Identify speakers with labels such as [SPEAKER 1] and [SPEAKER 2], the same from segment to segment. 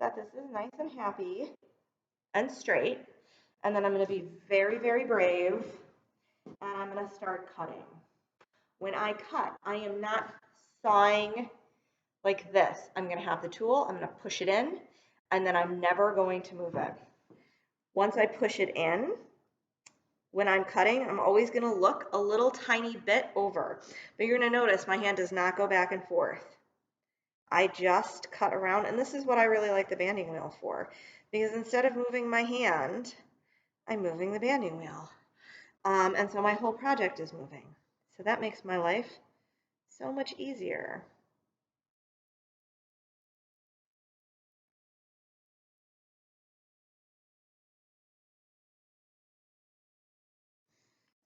[SPEAKER 1] that this is nice and happy and straight. And then I'm going to be very, very brave, and I'm going to start cutting. When I cut, I am not sawing like this. I'm going to have the tool, I'm going to push it in, and then I'm never going to move it. Once I push it in, when I'm cutting, I'm always going to look a little tiny bit over. But you're going to notice my hand does not go back and forth. I just cut around, and this is what I really like the banding wheel for, because instead of moving my hand, I'm moving the banding wheel. And so my whole project is moving. So that makes my life so much easier.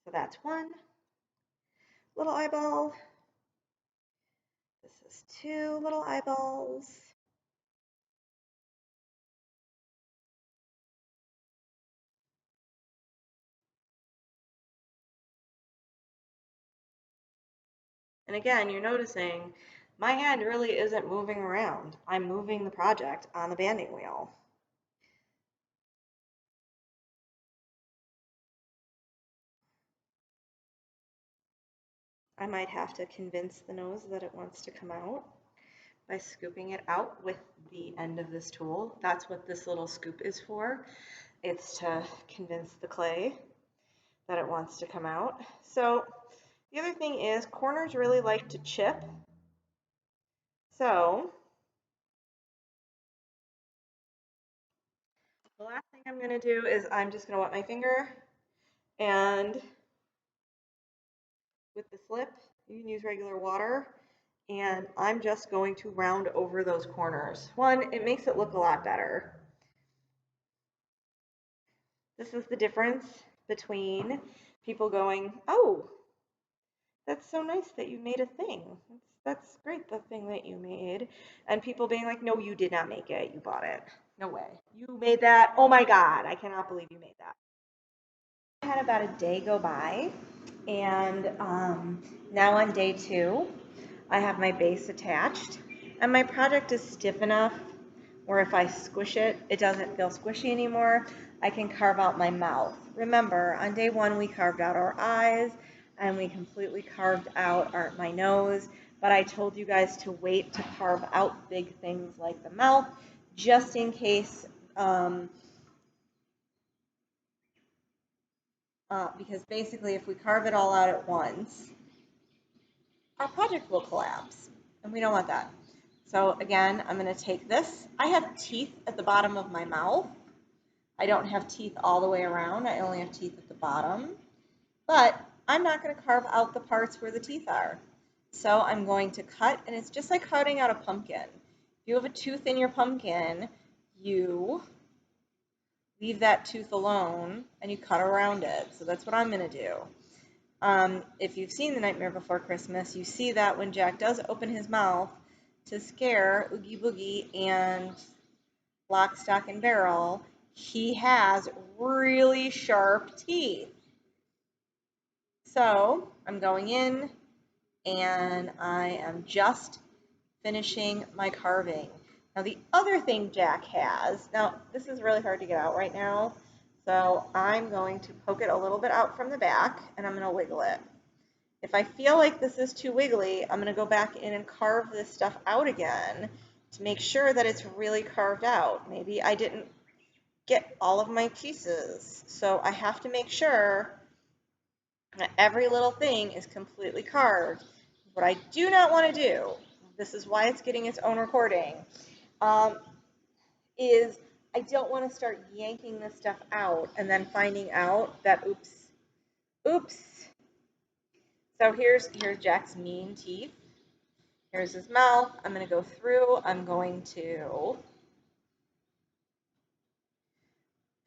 [SPEAKER 1] So that's one little eyeball. This is two little eyeballs. And again, you're noticing my hand really isn't moving around. I'm moving the project on the banding wheel. I might have to convince the nose that it wants to come out by scooping it out with the end of this tool. That's what this little scoop is for. It's to convince the clay that it wants to come out. So the other thing is corners really like to chip. So the last thing I'm going to do is I'm just going to wet my finger, and with the slip, you can use regular water, and I'm just going to round over those corners. One, it makes it look a lot better. This is the difference between people going, oh, that's so nice that you made a thing. That's great, the thing that you made. And people being like, no, you did not make it. You bought it. No way. You made that. Oh my God. I cannot believe you made that. I had about a day go by, and now on day 2, I have my base attached, and my project is stiff enough where if I squish it, it doesn't feel squishy anymore. I can carve out my mouth. Remember, on day 1, we carved out our eyes, and we completely carved out my nose, but I told you guys to wait to carve out big things like the mouth, just in case, because basically if we carve it all out at once, our project will collapse, and we don't want that. So again, I'm going to take this. I have teeth at the bottom of my mouth. I don't have teeth all the way around. I only have teeth at the bottom. But I'm not going to carve out the parts where the teeth are. So I'm going to cut, and it's just like cutting out a pumpkin. If you have a tooth in your pumpkin, you leave that tooth alone, and you cut around it. So that's what I'm going to do. If you've seen The Nightmare Before Christmas, you see that when Jack does open his mouth to scare Oogie Boogie and Lock, Stock, and Barrel, he has really sharp teeth. So I'm going in, and I am just finishing my carving. Now the other thing Jack has, now this is really hard to get out right now, so I'm going to poke it a little bit out from the back, and I'm going to wiggle it. If I feel like this is too wiggly, I'm going to go back in and carve this stuff out again to make sure that it's really carved out. Maybe I didn't get all of my pieces, so I have to make sure that every little thing is completely carved. What I do not want to do, this is why it's getting its own recording, is I don't want to start yanking this stuff out and then finding out that, oops. So here's Jack's mean teeth. Here's his mouth. I'm going to go through. I'm going to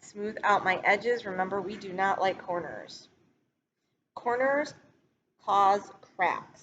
[SPEAKER 1] smooth out my edges. Remember, we do not like corners. Corners cause cracks.